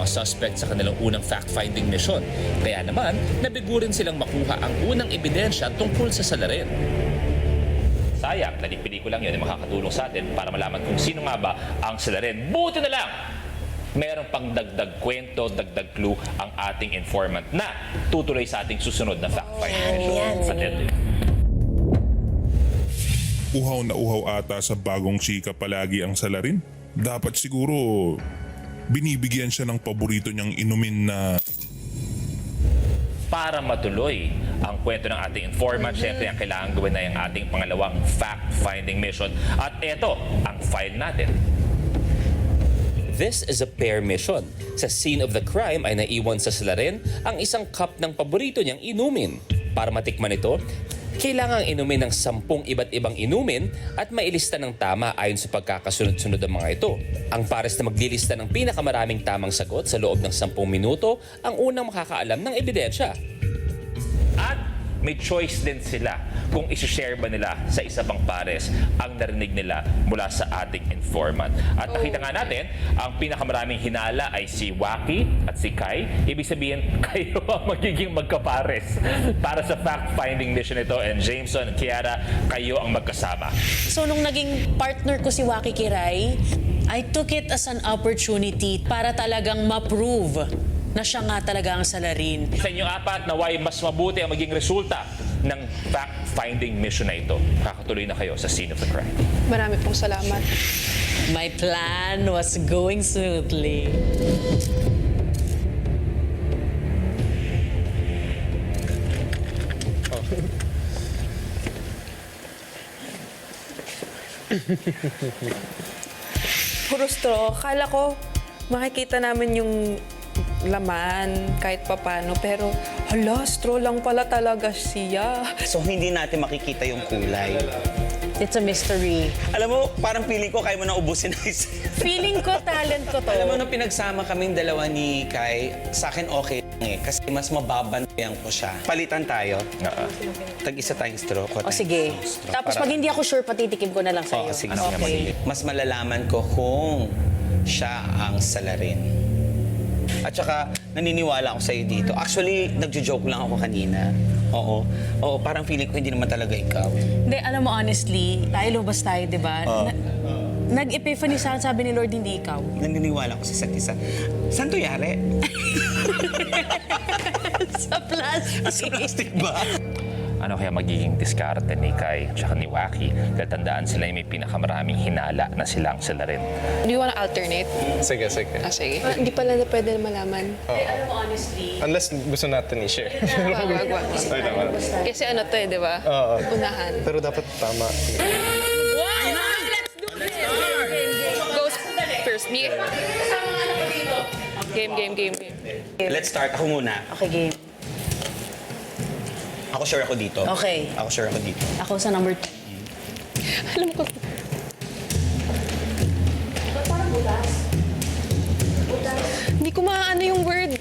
mga suspect sa kanilang unang fact-finding mission. Kaya naman, nabigo rin silang makuha ang unang ebidensya tungkol sa salarin. Sayang, daling pelikulang yun ay makakatulong sa atin para malaman kung sino nga ba ang salarin. Buti na lang! Meron pang dagdag kwento, dagdag clue ang ating informant na tutuloy sa ating susunod na fact-finding mission. Atento. Uhaw na uhaw ata sa bagong chika palagi ang salarin. Dapat siguro binibigyan siya ng paborito niyang inumin na... Para matuloy ang kwento ng ating informant, syempre ang kailangan gawin na yung ating pangalawang fact-finding mission. At ito ang file natin. This is a pair mission. Sa scene of the crime ay naiwan sa salarin ang isang cup ng paborito niyang inumin. Para matikman ito, kailangang inumin ng 10 iba't ibang inumin at mailista ng tama ayon sa pagkakasunod-sunod ng mga ito. Ang pares na maglilista ng pinakamaraming tamang sagot sa loob ng 10 minuto ang unang makakaalam ng ebidensya. At may choice din sila kung isi-share ba nila sa isa pang pares ang narinig nila mula sa ating informant. At nakita nga natin, ang pinakamaraming hinala ay si Waki at si Kai. Ibig sabihin, kayo ang magiging magkapares para sa fact-finding mission ito. And Jameson and Kiara, kayo ang magkasama. So nung naging partner ko si Waki Kiray, I took it as an opportunity para talagang ma-prove na siya nga talaga ang salarin. Sa inyong apat, naway mas mabuti ang maging resulta ng fact-finding mission na ito. Kakatuloy na kayo sa scene of the crime. Marami pong salamat. My plan was going smoothly. Puro straw. Akala ko makikita namin yung laman kahit papano. Pero hala, straw lang pala talaga siya. So hindi natin makikita yung kulay. It's a mystery. Alam mo, parang feeling ko kaya mo na ubusin na isa. Feeling ko, talent ko to. Alam mo, nung pinagsama kaming dalawa ni Kai, sa akin okay lang eh. Kasi mas mababantayan ko siya. Palitan tayo. Tag-isa tayong straw. O sige. Tapos pag hindi ako sure, patitikim ko na lang sa'yo. Oo, sige. Okay. Mas malalaman ko kung siya ang salarin. At saka, naniniwala ako sa'yo dito. Actually, nagjo-joke lang ako kanina. Oo, parang feeling ko hindi naman talaga ikaw. Hindi, alam mo honestly, tayo lubas tayo, di ba? Nag-epiphany sa akin, sabi ni Lord, hindi ikaw. Naniniwala ko sa isa't isa. Saan to yari? Sa plastic. Sa plastic ba? Ano kaya magiging diskarte ni Kai at saka ni Waki? Dahil tandaan sila yung may pinakamaraming hinala na silang salarin. Do you wanna alternate? Sige, sige. Sige. Hindi pala na pwede malaman. Alam mo honestly, Unless gusto natin i-share. Wag. Ay, naman. Kasi ano to eh, di ba? Oo. Unahan. Pero dapat tama. Goes first. Me. Game. Let's start. Ako muna. okay, game. Ako sure ako dito. Okay. Ako sure ako dito. Ako sa number 2. Alam ko. Hindi ko maano yung word.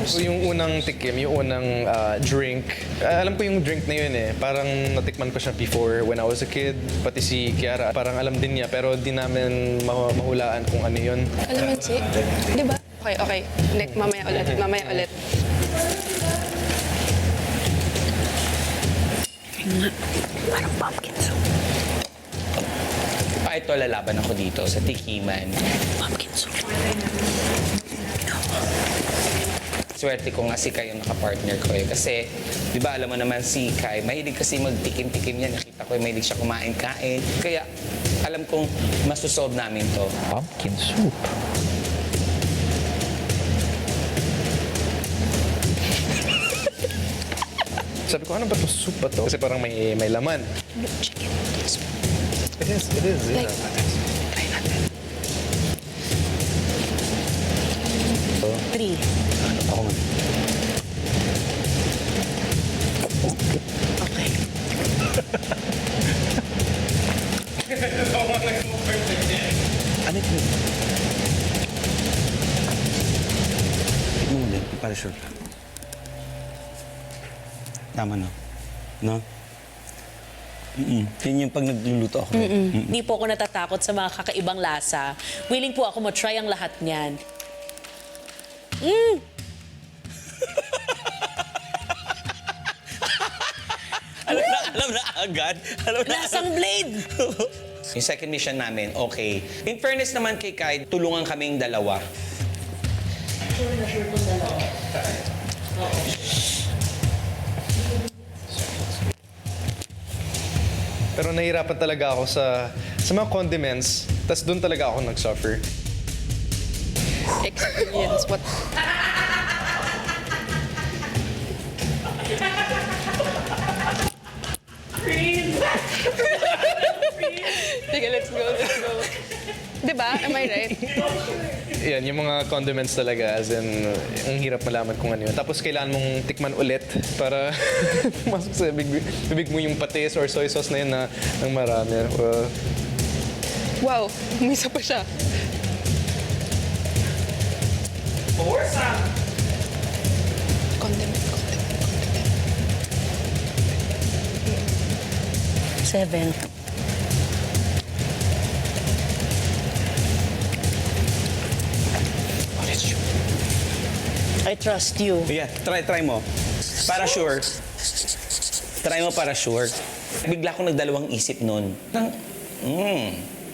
So, yung unang tikim, yung unang drink, alam ko yung drink na yun eh. Parang natikman ko siya before when I was a kid. Pati si Kiara, parang alam din niya. Pero di namin mahulaan kung ano yun. Kalamansi. Di ba? Okay. Mamaya ulit. Parang pumpkin soup. Ito, lalaban ako dito sa tikiman. Pumpkin soup. Swerte ko nga si Kai yung nakapartner ko eh. Kasi, di ba, alam mo naman si Kai, mahilig kasi magtikim-tikim yan. Nakita ko mahilig siya kumain-kain. Kaya, alam kong masusolve namin to. Pumpkin soup. Sabi ko, ano ba to? Soup ba to? Kasi parang may laman. Chicken. It is. Yeah. Three. Ako man. Okay. Ano ito? Tignan mo din, para sure ka. Tama no? No? Yun yung pag nagluluto ako. Hindi po ako natatakot sa mga kakaibang lasa. Willing po ako matry ang lahat niyan. Alam na agad. Alam na Lasang blade! Yung second mission namin, okay. In fairness naman kay Kai, tulungan kaming dalawa. Pero nahihirapan talaga ako sa mga condiments. Tas doon talaga ako nag-suffer. Experience, what? Sige, let's go. Diba? Am I right? Yan, yung mga condiments talaga, as in, ang hirap malaman kung ano yun. Tapos kailangan mong tikman ulit para masok sa bibig mo yung patis or soy sauce na yun na ng marami. Wow, may isa pa siya. Condiment. 7. I trust you. Yeah, try mo. Para sure. Try mo para sure. Bigla akong nagdalawang isip nun.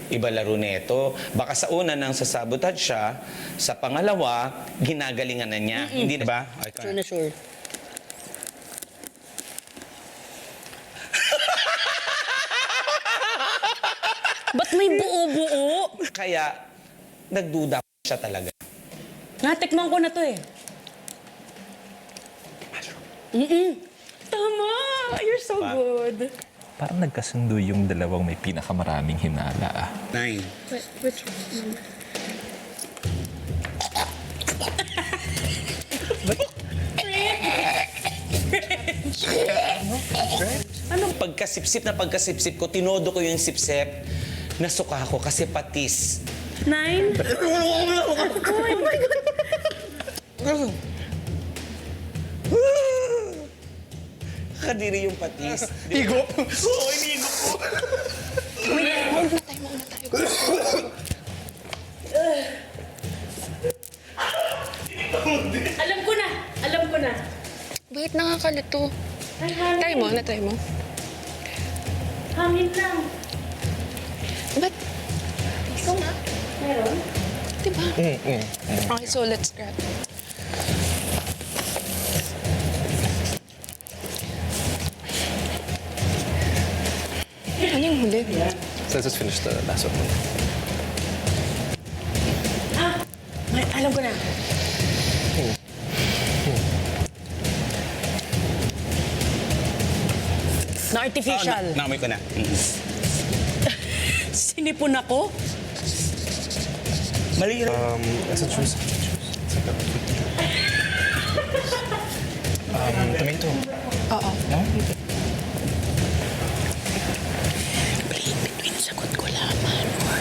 Iba laro nito. Baka sa una nang sasabotage siya, sa pangalawa, ginagalingan na niya. Hindi ba? Sure na sure. Ba't may buo-buo? Kaya, nagduda siya talaga. Natikman ko na to eh. Tama! You're so good. Parang nagkasundo yung dalawang may pinakamaraming hinala ah. 9. Pagkasipsip ko, tinodo ko yung sipsip. Nasuka ako kasi patis. 9? Kadiri yung patis. Higop! Oo, inigop ko. Alam ko na! Alam ko na. Bakit nakakalito? Try mo, na-try mo. Hangin lang. Ba't? Ikaw na? Meron? Diba? Okay, so let's grab. Ano yung huli? So let's just finish the last one. Alam ko na. Na artificial. Nakamoy ko na. Sinipon ako? Mali rin. Let's choose. Tomato. Oo. No? Between sagot ko laman or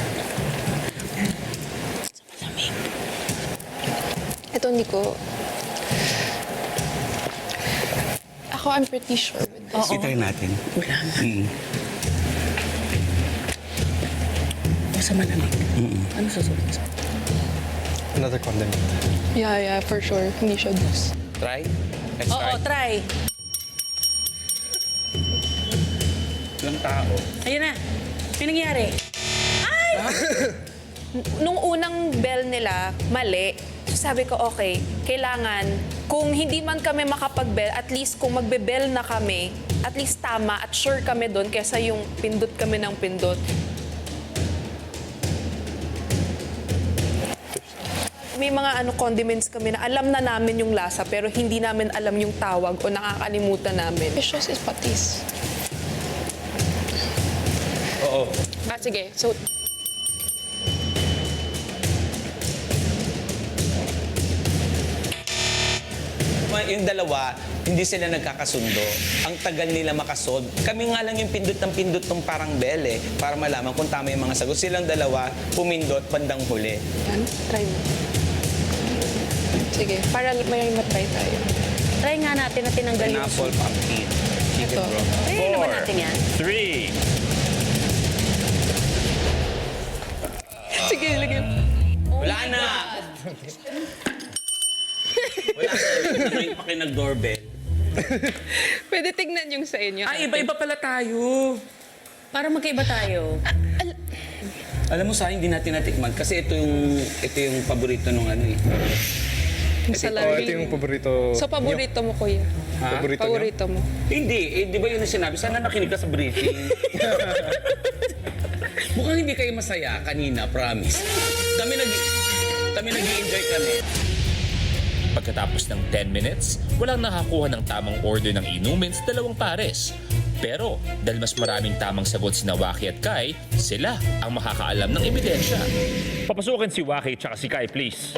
sa malamig. Ito, hindi ko... Ako, I'm pretty sure with this. Itry natin. Sa malamig. Ano susunod sa? Another condiment. Yeah, for sure. Hindi siya juice. Try? Let's Oo, try. try. Ilang tao. Ayun na. May nangyari. Nung unang bell nila, mali. So sabi ko, okay, kailangan, kung hindi man kami makapag-bell, at least kung magbe-bell na kami, at least tama at sure kami doon kesa yung pindot kami ng pindot. May mga condiments kami na alam na namin yung lasa pero hindi namin alam yung tawag o nakakalimutan namin. Fish sauce is patis. Oo. Sige. So, Yung dalawa, hindi sila nagkakasundo. Ang tagal nila makasolve. Kami nga lang yung pindot ng pindot ng parang bell eh, para malaman kung tama yung mga sagot. Silang dalawa, pumindot, bandang huli. yan. Try mo. Sige, para may matry tayo. Try nga natin na tinanggal yung Pineapple pumpkin. Chicken broth. Try naman natin yan. 3. Sige, lagyan. Wala na! Wala na. Ring pa kayo nag-doorbell. Pwede tignan yung sa inyo. Ay, iba-iba pala tayo. Para magkaiba tayo. Alam mo sa akin, hindi natin natikman kasi ito yung paborito nung ano eh. Ito yung paborito. So, paborito mo, kuya? Ha? Paborito mo? Hindi, di ba yun ang sinabi? Sana nakinig ka sa briefing. Mukhang hindi kayo masaya kanina, promise. Kami nag-i-enjoy kami. Pagkatapos ng 10 minutes, walang nakakuha ng tamang order ng inumin sa dalawang pares. Pero dahil mas maraming tamang sagot si Waki at Kai, sila ang makakaalam ng ebidensya. Papasukin si Waki at si Kai, please.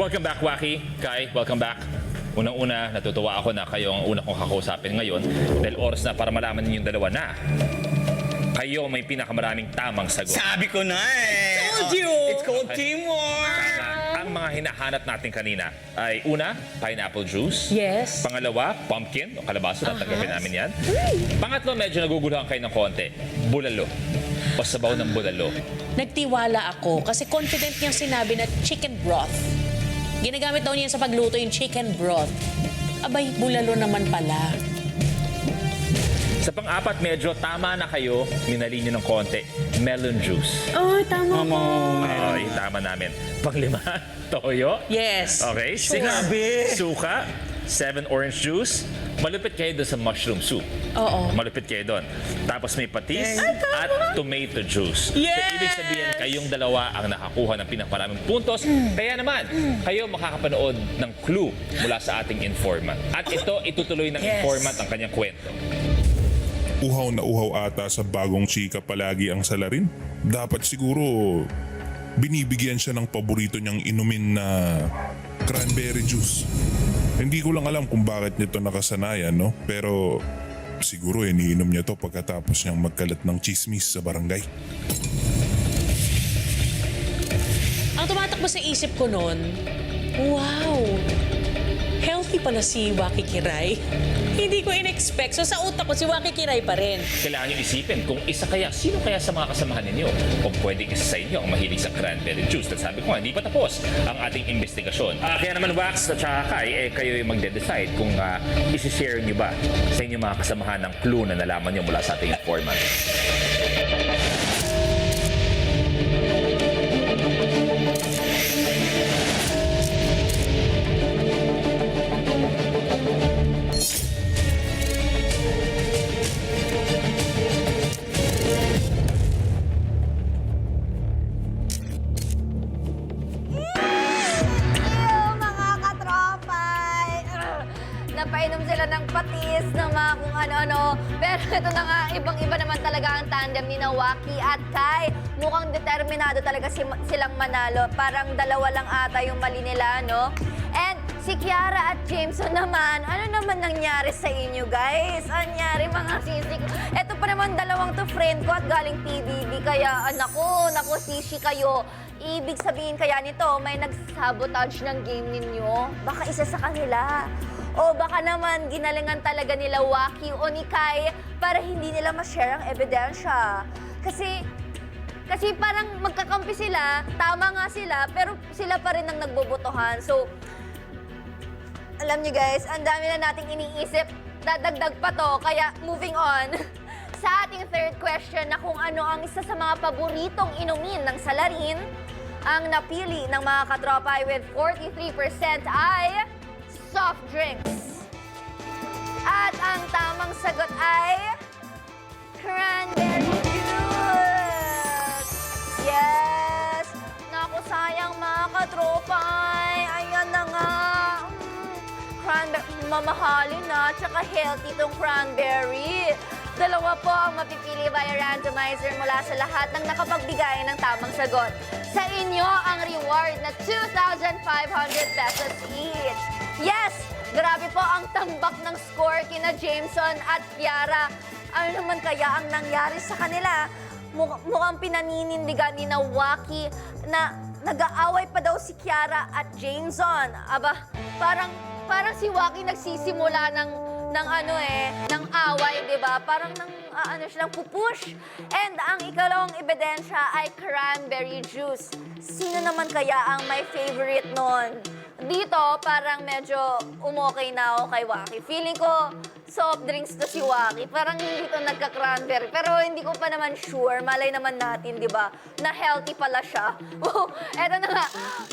Welcome back, Waki. Kai, welcome back. Unang-una, natutuwa ako na kayo ang una kong kakausapin ngayon dahil oras na para malaman ninyong dalawa na kayo may pinakamaraming tamang sagot. Sabi ko na eh! Told you! It's called teamwork! Ang mga hinahanap natin kanina ay una, pineapple juice. Yes. Pangalawa, pumpkin o kalabasa, tatanggapin namin yan. Pangatlo, medyo naguguluhan kayo ng konti, bulalo o sabaw ng bulalo. Nagtiwala ako kasi confident niyang sinabi na chicken broth. Ginagamit daw niya sa pagluto yung chicken broth. Abay, bulalo naman pala. Sa pang-apat, medyo tama na kayo, minali nyo ng konti, melon juice. Oh, tama po. Ay, tama namin. Pang-lima, toyo. Yes. Okay, Sinabi. Suka, 7 orange juice. Malupit kayo doon sa mushroom soup. Oo. Malupit kayo doon. Tapos may patis at tomato juice. Yes! So, ibig sabihin, kayong dalawa ang nakakuha ng pinakamaraming puntos. Kaya naman, kayo makakapanood ng clue mula sa ating informant. At ito, itutuloy ng informant ang kanyang kwento. Uhaw na uhaw ata sa bagong chika palagi ang salarin. Dapat siguro binibigyan siya ng paborito niyang inumin na cranberry juice. Hindi ko lang alam kung bakit nito nakasanayan, no? Pero siguro iniinom niya to pagkatapos niyang magkalat ng chismis sa barangay. Ang tumatakbo sa isip ko noon, wow, healthy pala si Waki Kiray. Hindi ko in-expect. So sa utak ko, si Waki Kiray pa rin. Kailangan nyo isipin kung isa kaya, sino kaya sa mga kasamahan ninyo? O pwedeng isa sa inyo ang mahilig sa cranberry juice. At sabi ko nga, hindi pa tapos ang ating investigasyon. Kaya naman Wax at saka Kai, kayo yung magde-decide kung isi-share nyo ba sa inyong mga kasamahan ng clue na nalaman nyo mula sa ating informant. Mga katropay! Napainom sila ng patis, ng mga kung ano-ano. Pero ito na nga, ibang-iba naman talaga ang tandem ni Waki at Kai. Mukhang determinado talaga silang manalo. Parang dalawa lang ata yung mali nila, no? And si Kiara at Jameson naman, ano naman nangyari sa inyo, guys? Anyari mga sisig. Ito pa naman dalawang to friend ko at galing PBB. Kaya, naku, sisi kayo. Ibig sabihin kaya nito, may nag-sabotage ng game ninyo. Baka isa sa kanila. O baka naman ginalingan talaga nila Waki o ni Kai para hindi nila ma-share ang ebidensya. Kasi parang magkakampi sila, tama nga sila, pero sila pa rin ang nagbobotohan. So, alam niyo guys, ang dami na nating iniisip, dadagdag pa to, kaya moving on. Sa ating third question na kung ano ang isa sa mga paboritong inumin ng salarin, ang napili ng mga katropay with 43% ay soft drinks. At ang tamang sagot ay cranberry juice. Yes! Naku, sayang mga katropay. Ayan na nga. Mamahalin na, tsaka healthy itong cranberry. Dalawa po ang mapipili via randomizer mula sa lahat ng nakapagbigay ng tamang sagot. Sa inyo ang reward na 2,500 pesos each. Yes! Grabe po ang tambak ng score kina Jameson at Kiara. Ano naman kaya ang nangyari sa kanila? mukhang pinaninindigan ni na Waki na nag-aaway pa daw si Kiara at Jameson. Aba, parang si Waki nagsisimula ng away, di ba? Parang silang pupush. And ang ikalawang ebidensya ay cranberry juice. Sino naman kaya ang may favorite nun? Dito, parang medyo umokay na ako kay Waki. Feeling ko, soft drinks to si Waki. Parang hindi to nagka-cranberry. Pero hindi ko pa naman sure. Malay naman natin, di ba? Na healthy pala siya. Eto na nga.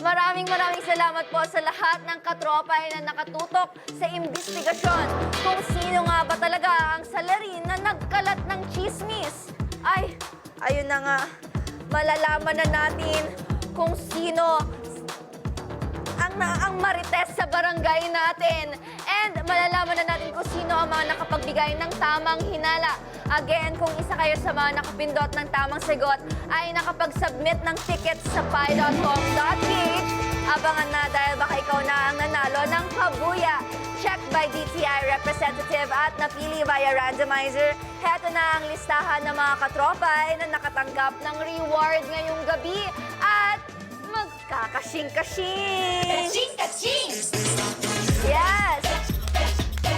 Maraming salamat po sa lahat ng katropay na nakatutok sa investigasyon. Kung sino nga ba talaga ang salarin na nagkalat ng chismis. Ay, ayun na nga. Malalaman na natin kung sino ang marites sa barangay natin. And malalaman na natin kung sino ang mga nakapagbigay ng tamang hinala. Again, kung isa kayo sa mga nakapindot ng tamang sagot, ay nakapag-submit ng tickets sa pi.com.ph. Abangan na dahil baka ikaw na ang nanalo ng Pabuya. Check by DTI representative at napili via randomizer. Heto na ang listahan ng mga katropay na nakatanggap ng reward ngayong gabi. At magkakasing-kasing! Kasing-kasing! Yes!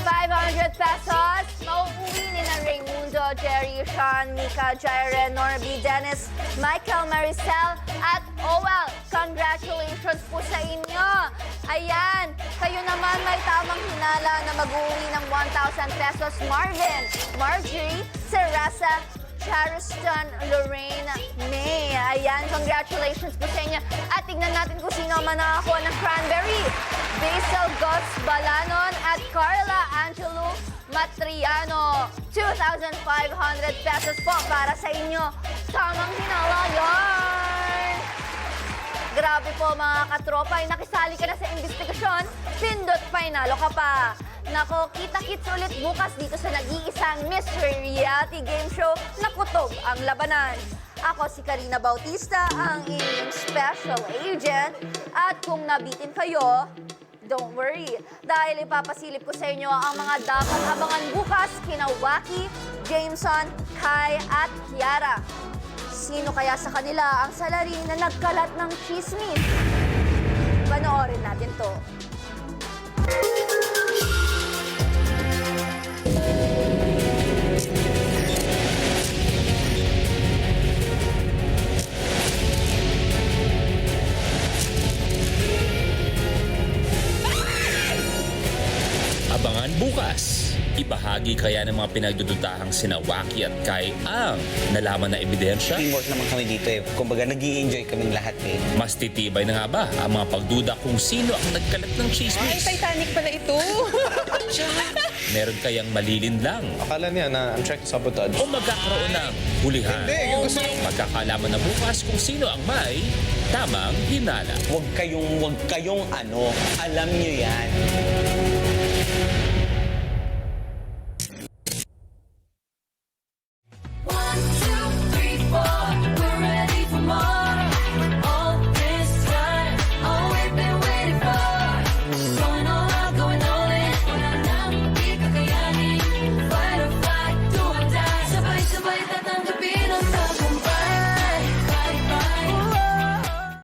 500 pesos, mauuwi ni na Raimundo, Jerry, Sean, Mika, Jaire, Norby, Dennis, Michael, Maricel, at Owel. Congratulations po sa inyo! Ayan, kayo naman may tamang hinala na mag-uwi ng 1,000 pesos. Marvin, Marjorie, Teresa, Chariston, Lorraine, May. Ayan, congratulations po sa inyo. At tignan natin kung sino ang manakakuha ng cranberry. Basil Gus Balanon at Carla Angelo Matriano. 2,500 pesos po para sa inyo. Tamang hinala yan! Grabe po mga katropay, nakisali ka na sa investigasyon, pindot panalo ka pa. Nako, kita-kits ulit bukas dito sa nag-iisang Mystery Reality Game Show na Kutob ang Labanan. Ako si Karina Bautista, ang inyong special agent. At kung nabitin kayo, don't worry, dahil ipapasilip ko sa inyo ang mga dapat abangan bukas kina Waki, Jameson, Kai at Kiara. Sino kaya sa kanila ang salarin na nagkalat ng chismis? Panoorin natin to. Abangan bukas. Ibahagi kaya ng mga pinagdududahang sina Waki at Kai ang nalaman na ebidensya? Teamwork naman kami dito eh. Kumbaga, nag-i-enjoy kaming lahat eh. Mas titibay na nga ba ang mga pagduda kung sino ang nagkalat ng Ay, chismis? Titanic pala ito. Meron kayang malilinlang Akala niya na I'm trying to sabotage. o magkakaroon ng hulihan? Magkakalaman na bukas kung sino ang may tamang hinala. Huwag kayong alam nyo yan.